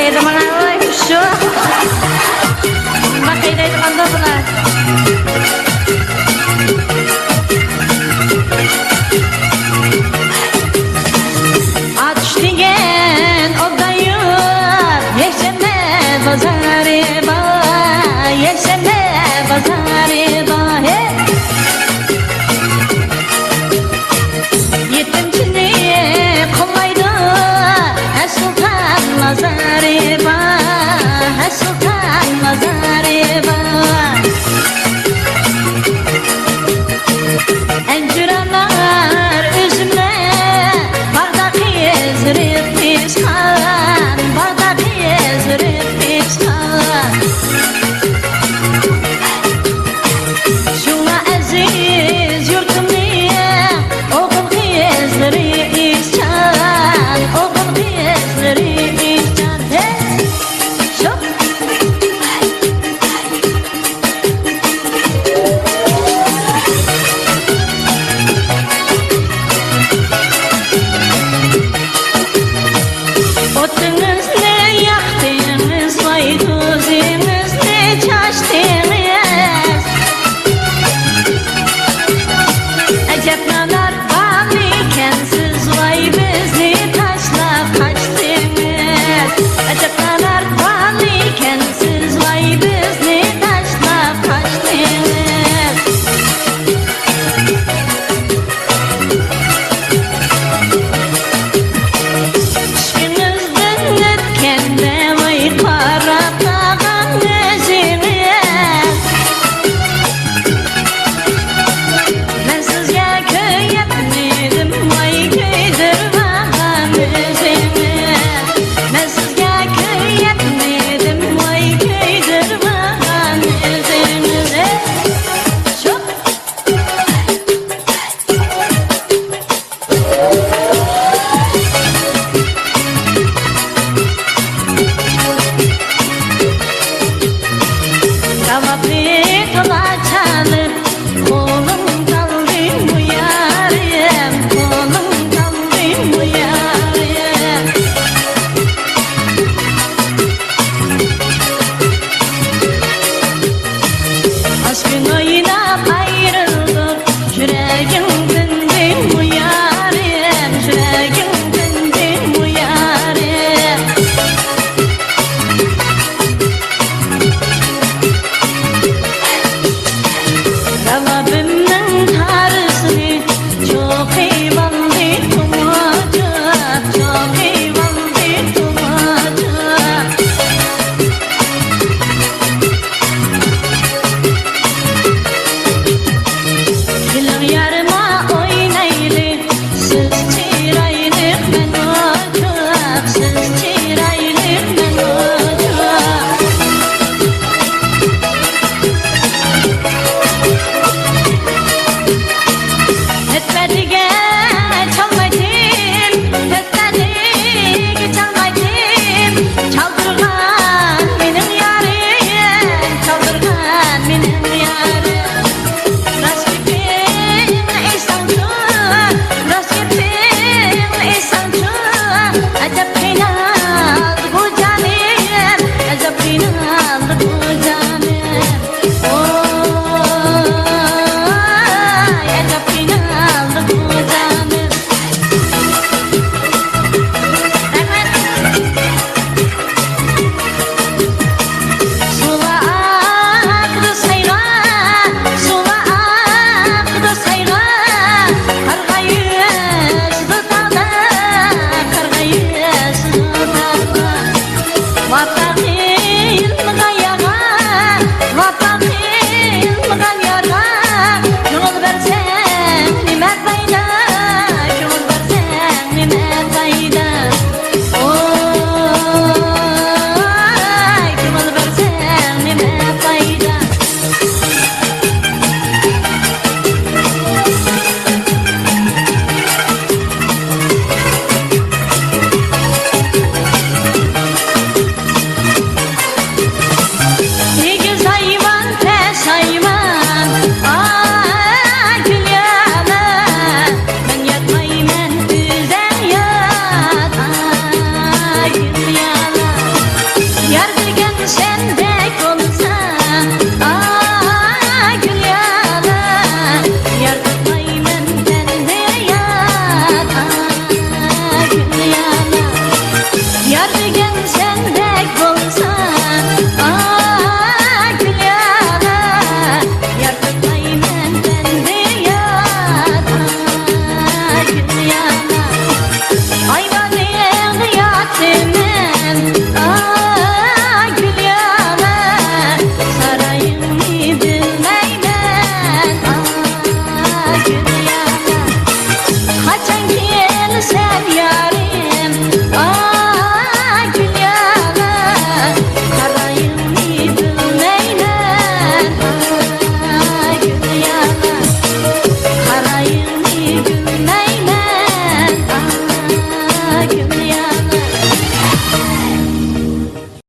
dedi bana oy şu. Bak dedi bana bunlar. Aç diyen odayır, yeşeme bazarı ba, yeşeme bazarı ba. Yetimçini kollaydı, Sultan Mazarı ba, Sultan Mazarı ba. Encüralar üzümle, bardak ezirip pişkan, bardak ezirip pişkan. Şuna aziz yurtum niye, oğul kızları içcan, oğul kızları içcan. Şok. Otunuz ne yaktınız, vay tuzunuz ne çaştınız. Acep nanar bal ikensiz, vay bizi taşlap kaçtınız. Acep nanar bal ikensiz, vay bizi taşlap kaçtınız. Aşkınızdan ötkende vay kara dağın özünüz. Ben sizge köy etmedim, vay köydürmağın özünü. Ben sizge köy etmedim, vay köydürmağın özünü. Çok.